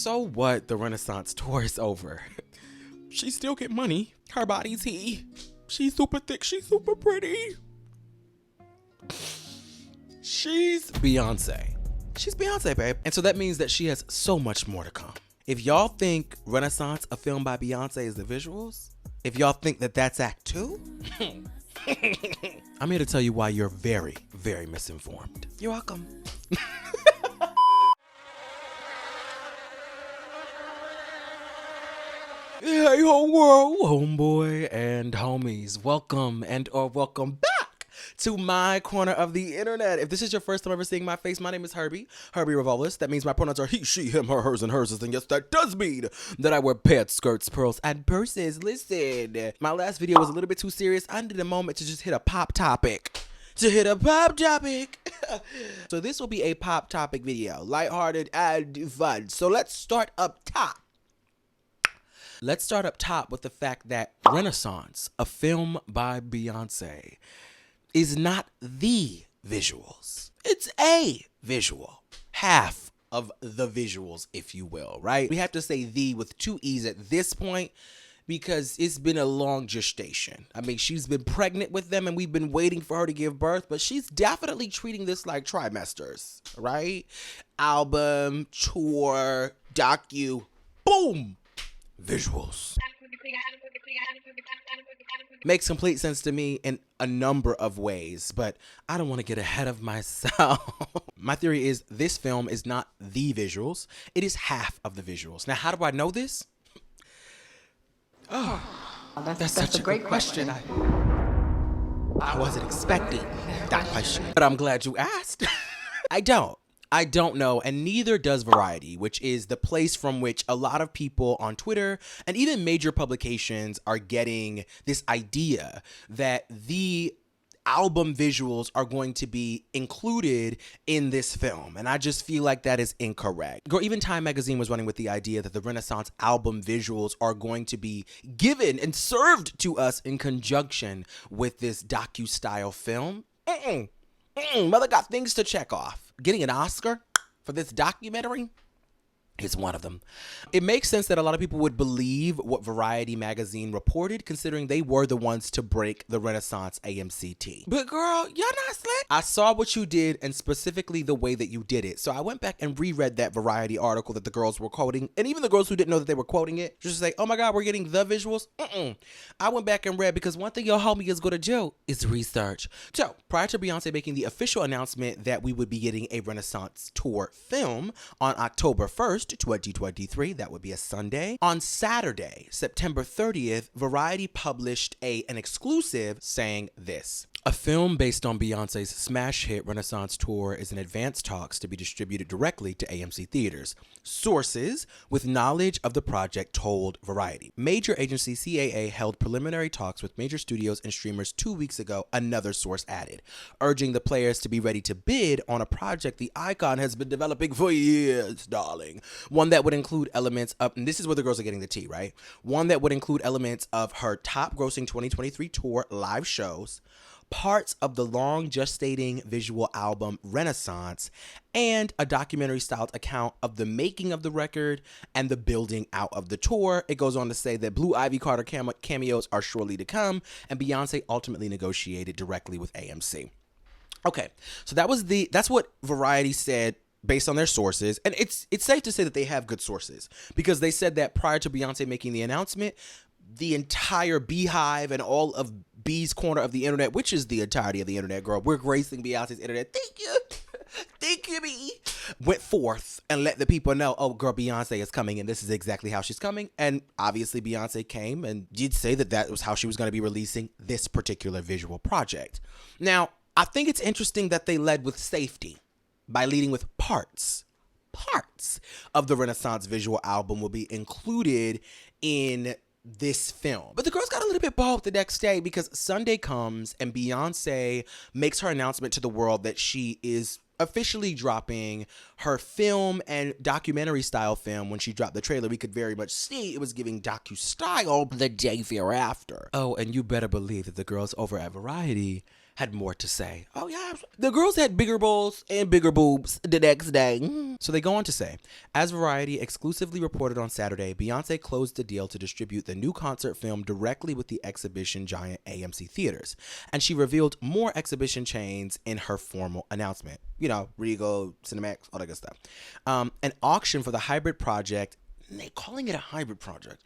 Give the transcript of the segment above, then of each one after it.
So what? The Renaissance tour is over. She still get money. Her body's he. She's super thick. She's super pretty. She's Beyoncé. She's Beyoncé, babe. And so that means that she has so much more to come. If y'all think Renaissance, a film by Beyoncé, is the visuals, if y'all think that that's Act 2, I'm here to tell you why you're very, very misinformed. You're welcome. Hey ho world, homeboy and homies, welcome or welcome back to my corner of the internet. If this is your first time ever seeing my face, my name is Herbie Revolus. That means my pronouns are he, she, him, her, hers, and hers. And yes, that does mean that I wear pants, skirts, pearls, and purses. Listen, my last video was a little bit too serious. I needed a moment to just hit a pop topic. So this will be a pop topic video, lighthearted and fun. So let's start up top. Let's start up top with the fact that Renaissance, a film by Beyoncé, is not the visuals. It's a visual. Half of the visuals, if you will, right? We have to say the with two E's at this point because it's been a long gestation. I mean, she's been pregnant with them and we've been waiting for her to give birth, but she's definitely treating this like trimesters, right? Album, tour, docu, boom! Visuals. Makes complete sense to me in a number of ways, but I don't want to get ahead of myself. My theory is this film is not the visuals. It is half of the visuals. Now, how do I know this? Oh, that's such a great question. I wasn't expecting that question, but I'm glad you asked. I don't know, and neither does Variety, which is the place from which a lot of people on Twitter and even major publications are getting this idea that the album visuals are going to be included in this film. And I just feel like that is incorrect. Girl, even Time magazine was running with the idea that the Renaissance album visuals are going to be given and served to us in conjunction with this docu-style film. Mother got things to check off. Getting an Oscar for this documentary is one of them. It makes sense that a lot of people would believe what Variety magazine reported, considering they were the ones to break the Renaissance AMCT. But girl, you're not slick. I saw what you did and specifically the way that you did it. So I went back and reread that Variety article that the girls were quoting, and even the girls who didn't know that they were quoting it, just say, oh my God, we're getting the visuals. I went back and read because one thing your homie is going to do is research. So prior to Beyoncé making the official announcement that we would be getting a Renaissance tour film on October 1st, 2023, that would be a Sunday. On Saturday, September 30th, Variety published an exclusive saying this. A film based on Beyoncé's smash hit Renaissance tour is in advanced talks to be distributed directly to AMC theaters. Sources with knowledge of the project told Variety. Major agency CAA held preliminary talks with major studios and streamers 2 weeks ago, another source added, urging the players to be ready to bid on a project the icon has been developing for years, darling. One that would include elements of, and this is where the girls are getting the tea, right? One that would include elements of her top grossing 2023 tour live shows, parts of the long gestating visual album Renaissance, and a documentary styled account of the making of the record and the building out of the tour. It goes on to say that Blue Ivy Carter cameos are surely to come, and Beyoncé ultimately negotiated directly with AMC. Okay, so that's what Variety said based on their sources, and it's safe to say that they have good sources because they said that prior to Beyoncé making the announcement, the entire beehive and all of B's corner of the internet, which is the entirety of the internet, girl, we're gracing Beyonce's internet. Thank you, B. Went forth and let the people know, oh, girl, Beyonce is coming, and this is exactly how she's coming. And obviously, Beyonce came and did say that was how she was going to be releasing this particular visual project. Now, I think it's interesting that they led with safety by leading with parts of the Renaissance visual album will be included in this film. But the girls got a little bit bold the next day because Sunday comes and Beyoncé makes her announcement to the world that she is officially dropping her film and documentary style film. When she dropped the trailer, we could very much see it was giving docu-style the day thereafter. Oh, and you better believe that the girls over at Variety had more to say. Oh, yeah. The girls had bigger balls and bigger boobs the next day. So they go on to say, as Variety exclusively reported on Saturday, Beyoncé closed the deal to distribute the new concert film directly with the exhibition giant AMC Theaters. And she revealed more exhibition chains in her formal announcement. You know, Regal, Cinemax, all that good stuff. An auction for the hybrid project, and they calling it a hybrid project.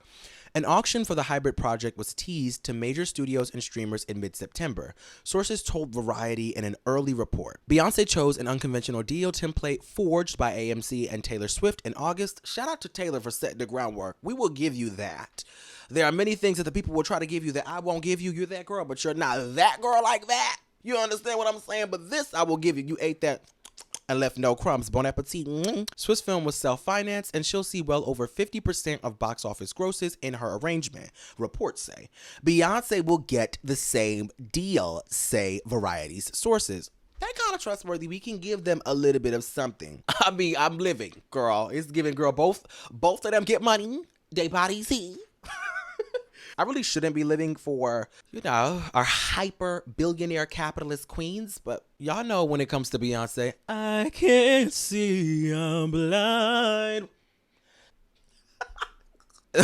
An auction for the hybrid project was teased to major studios and streamers in mid-September, sources told Variety in an early report. Beyoncé chose an unconventional deal template forged by AMC and Taylor Swift in August. Shout out to Taylor for setting the groundwork. We will give you that. There are many things that the people will try to give you that I won't give you. You're that girl, but you're not that girl like that. You understand what I'm saying? But this I will give you. You ate that and left no crumbs. Bon appetit. Swiss film was self-financed, and she'll see well over 50% of box office grosses in her arrangement, reports say. Beyoncé will get the same deal, say Variety's sources. They're kind of trustworthy. We can give them a little bit of something. I mean, I'm living, girl. It's giving, girl, both of them get money. They bodies here. I really shouldn't be living for, you know, our hyper billionaire capitalist queens, but y'all know when it comes to Beyonce, I can't see, I'm blind.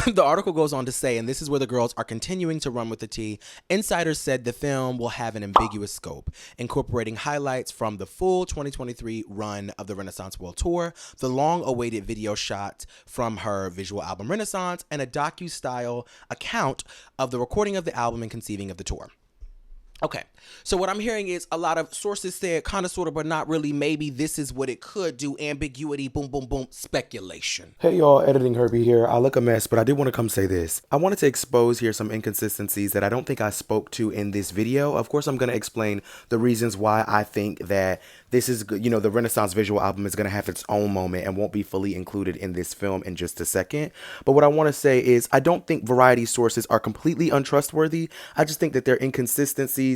The article goes on to say, and this is where the girls are continuing to run with the tea, insiders said the film will have an ambiguous scope, incorporating highlights from the full 2023 run of the Renaissance World Tour, the long-awaited video shot from her visual album Renaissance, and a docu-style account of the recording of the album and conceiving of the tour. Okay, so what I'm hearing is a lot of sources said kind of, sort of, but not really, maybe this is what it could do, ambiguity, boom, boom, boom, speculation. Hey y'all, Editing Herbie here. I look a mess, but I did want to come say this. I wanted to expose here some inconsistencies that I don't think I spoke to in this video. Of course, I'm going to explain the reasons why I think that this is, you know, the Renaissance visual album is going to have its own moment and won't be fully included in this film in just a second. But what I want to say is I don't think Variety sources are completely untrustworthy. I just think that their inconsistencies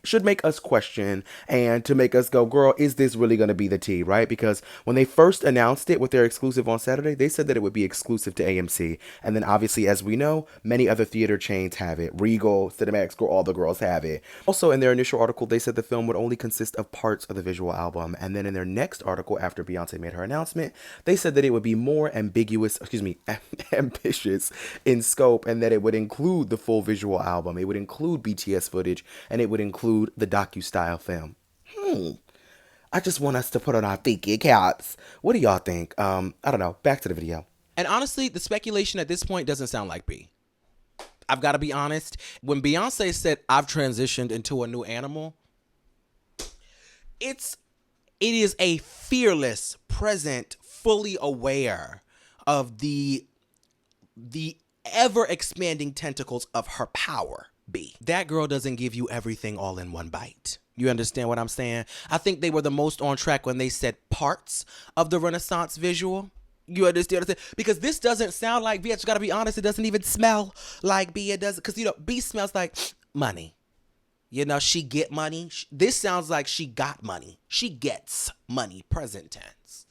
should make us question and to make us go, girl, is this really going to be the tea, right? Because when they first announced it with their exclusive on Saturday, they said that it would be exclusive to AMC. And then obviously, as we know, many other theater chains have it. Regal, Cinemax, all the girls have it. Also, in their initial article, they said the film would only consist of parts of the visual album. And then in their next article, after Beyonce made her announcement, they said that it would be more ambitious in scope and that it would include the full visual album. It would include BTS footage and it would include the docu-style film. I just want us to put on our thinking caps. What do y'all think? I don't know. Back to the video. And honestly, the speculation at this point doesn't sound like B. I've got to be honest. When Beyonce said, I've transitioned into a new animal, it is a fearless, present, fully aware of the ever-expanding tentacles of her power. B. That girl doesn't give you everything all in one bite. You understand what I'm saying? I think they were the most on track when they said parts of the Renaissance visual. You understand? Because this doesn't sound like B. I just gotta be honest. It doesn't even smell like B. It doesn't, because, you know, B smells like money. You know, she get money. This sounds like she got money. She gets money, present tense.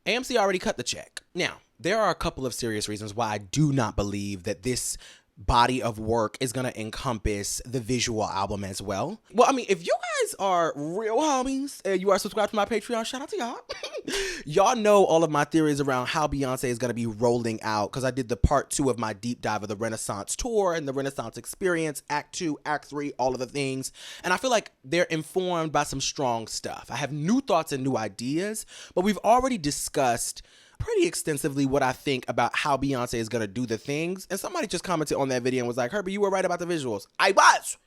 AMC already cut the check. Now, there are a couple of serious reasons why I do not believe that this body of work is going to encompass the visual album as well. Well, I mean, if you guys are real homies and you are subscribed to my Patreon, shout out to y'all. Y'all know all of my theories around how Beyonce is going to be rolling out, because I did the part 2 of my deep dive of the Renaissance tour and the Renaissance experience, Act 2, Act 3, all of the things. And I feel like they're informed by some strong stuff. I have new thoughts and new ideas, but we've already discussed pretty extensively what I think about how Beyonce is going to do the things. And somebody just commented on that video and was like, Herbie, you were right about the visuals. I was.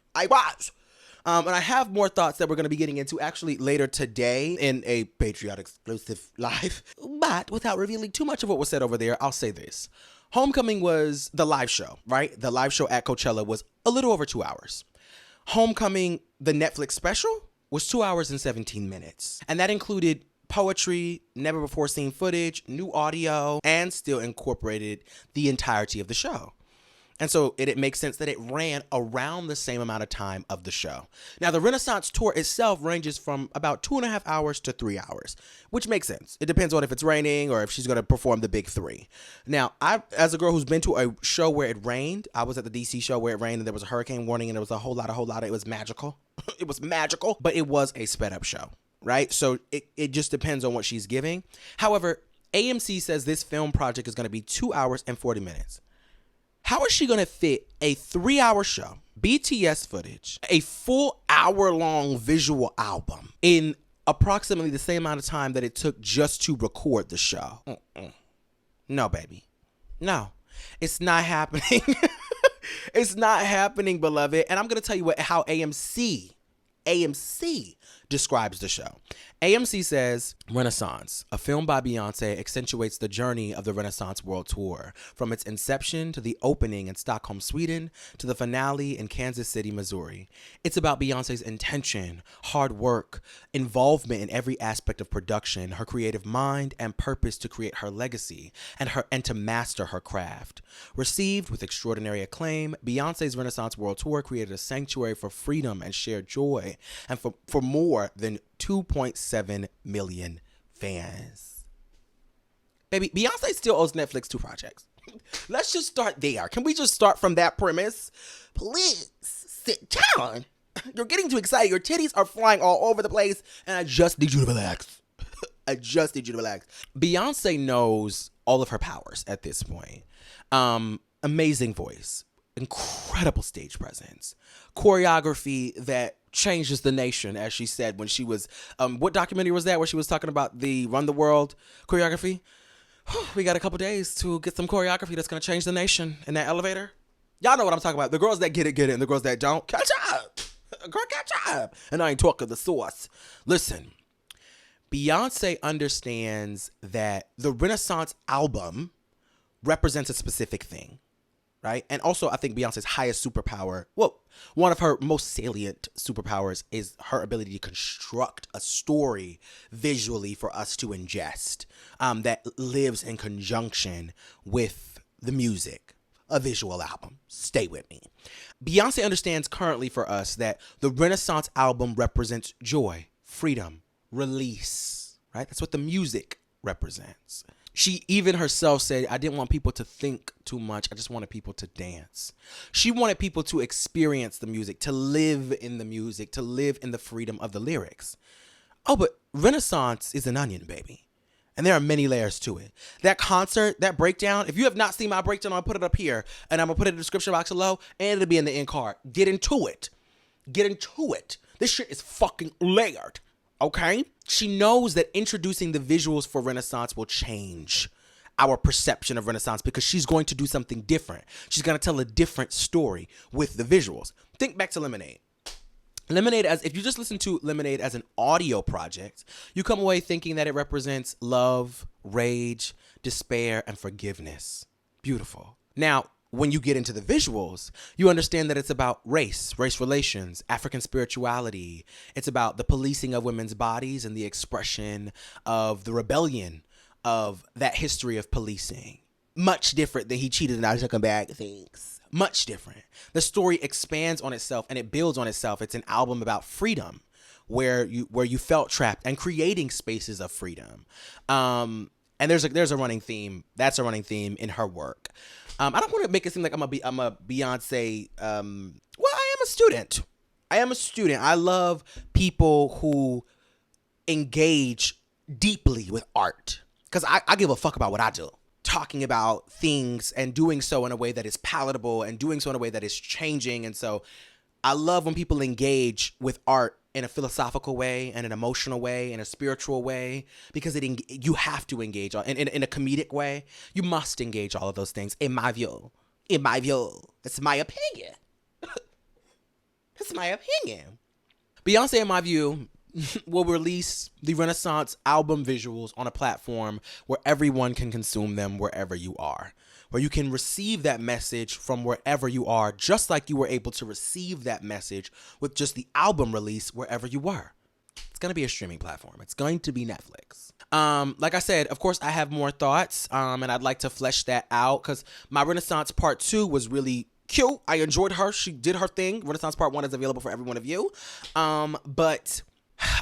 And I have more thoughts that we're going to be getting into actually later today in a Patreon exclusive live. But without revealing too much of what was said over there, I'll say this. Homecoming was the live show, right? The live show at Coachella was a little over 2 hours. Homecoming, the Netflix special, was 2 hours and 17 minutes. And that included poetry, never before seen footage, new audio, and still incorporated the entirety of the show. And so it makes sense that it ran around the same amount of time of the show. Now, the Renaissance tour itself ranges from about 2.5 hours to 3 hours, which makes sense. It depends on if it's raining or if she's going to perform the big three. Now, as a girl who's been to a show where it rained, I was at the DC show where it rained and there was a hurricane warning and there was a whole lot. It was magical. It was magical, but it was a sped up show, right? So it just depends on what she's giving. However, AMC says this film project is going to be 2 hours and 40 minutes. How is she going to fit a 3-hour show, BTS footage, a full hour-long visual album in approximately the same amount of time that it took just to record the show? No, baby. No. It's not happening. It's not happening, beloved. And I'm going to tell you how AMC describes the show. AMC says, Renaissance, a film by Beyoncé, accentuates the journey of the Renaissance World Tour, from its inception to the opening in Stockholm, Sweden, to the finale in Kansas City, Missouri. It's about Beyoncé's intention, hard work, involvement in every aspect of production, her creative mind and purpose to create her legacy, and to master her craft. Received with extraordinary acclaim, Beyoncé's Renaissance World Tour created a sanctuary for freedom and shared joy, and for more than 2.7 million fans. Baby, Beyonce still owes Netflix 2 projects. Let's just start there. Can we just start from that premise? Please sit down. You're getting too excited. Your titties are flying all over the place, and I just need you to relax. Beyonce knows all of her powers at this point. Amazing voice, incredible stage presence, choreography that changes the nation, as she said when she was, what documentary was that where she was talking about the Run the World choreography? We got a couple days to get some choreography that's going to change the nation in that elevator. Y'all know what I'm talking about. The girls that get it, and the girls that don't, catch up. Girl, catch up. And I ain't talking the sauce. Listen, Beyonce understands that the Renaissance album represents a specific thing. Right? And also, I think Beyonce's highest superpower, well, one of her most salient superpowers is her ability to construct a story visually for us to ingest, that lives in conjunction with the music, a visual album. Stay with me. Beyonce understands currently for us that the Renaissance album represents joy, freedom, release, right? That's what the music represents. She even herself said, I didn't want people to think too much. I just wanted people to dance. She wanted people to experience the music, to live in the music, to live in the freedom of the lyrics. Oh, but Renaissance is an onion, baby. And there are many layers to it. That concert, that breakdown, if you have not seen my breakdown, I'll put it up here. And I'm going to put it in the description box below. And it'll be in the end card. Get into it. This shit is fucking layered. Okay? She knows that introducing the visuals for Renaissance will change our perception of Renaissance because she's going to do something different. She's going to tell a different story with the visuals. Think back to Lemonade. If you just listen to Lemonade as an audio project, you come away thinking that it represents love, rage, despair, and forgiveness. Beautiful. Now, when you get into the visuals, you understand that it's about race relations, African spirituality. It's about the policing of women's bodies and the expression of the rebellion of that history of policing. Much different than he cheated and I took him back things. Much different. The story expands on itself and it builds on itself. It's an album about freedom where you felt trapped and creating spaces of freedom. And there's a running theme. That's a running theme in her work. I don't want to make it seem like I'm a Beyonce. I am a student. I love people who engage deeply with art because I give a fuck about what I do. Talking about things and doing so in a way that is palatable and doing so in a way that is changing. And so I love when people engage with art in a philosophical way and an emotional way and a spiritual way, because you have to engage in a comedic way. You must engage all of those things, in my view. It's my opinion. Beyonce, in my view, will release the Renaissance album visuals on a platform where everyone can consume them wherever you are, where you can receive that message from wherever you are, just like you were able to receive that message with just the album release wherever you were. It's going to be a streaming platform. It's going to be Netflix. Like I said, of course, I have more thoughts, and I'd like to flesh that out because my Renaissance Part 2 was really cute. I enjoyed her. She did her thing. Renaissance Part 1 is available for every one of you. But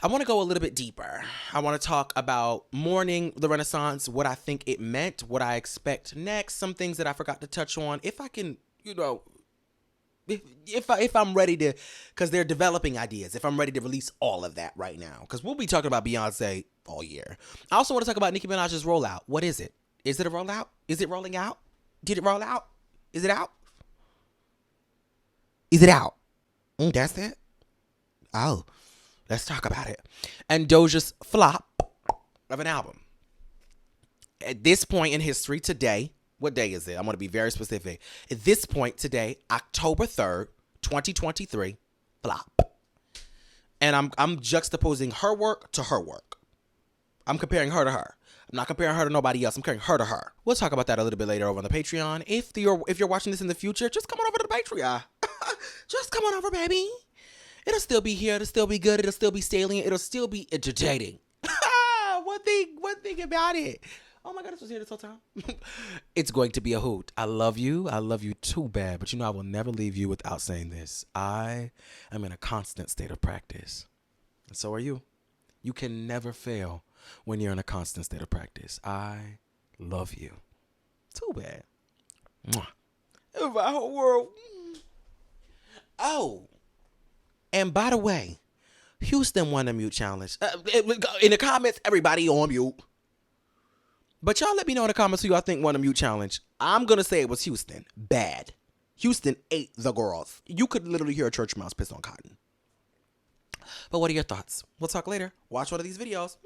I want to go a little bit deeper. I want to talk about mourning the Renaissance, what I think it meant, what I expect next, some things that I forgot to touch on. If I can, if I'm ready to, because they're developing ideas, if I'm ready to release all of that right now, because we'll be talking about Beyonce all year. I also want to talk about Nicki Minaj's rollout. What is it? Is it a rollout? Is it rolling out? Did it roll out? Is it out? Is it out? That's it? Oh, let's talk about it. And Doja's flop of an album. At this point in history today, what day is it? I want to be very specific. At this point today, October 3rd, 2023, flop. And I'm juxtaposing her work to her work. I'm comparing her to her. I'm not comparing her to nobody else. I'm comparing her to her. We'll talk about that a little bit later over on the Patreon. If you're watching this in the future, just come on over to the Patreon. Just come on over, baby. It'll still be here. It'll still be good. It'll still be salient. It'll still be entertaining. One thing about it. Oh my God, this was here this whole time. It's going to be a hoot. I love you. I love you too bad. But I will never leave you without saying this. I am in a constant state of practice. And so are you. You can never fail when you're in a constant state of practice. I love you. Too bad. Mwah. My whole world. Oh. And by the way, Houston won the mute challenge. In the comments, everybody on mute. But y'all let me know in the comments who y'all think won the mute challenge. I'm going to say it was Houston. Bad. Houston ate the girls. You could literally hear a church mouse piss on cotton. But what are your thoughts? We'll talk later. Watch one of these videos.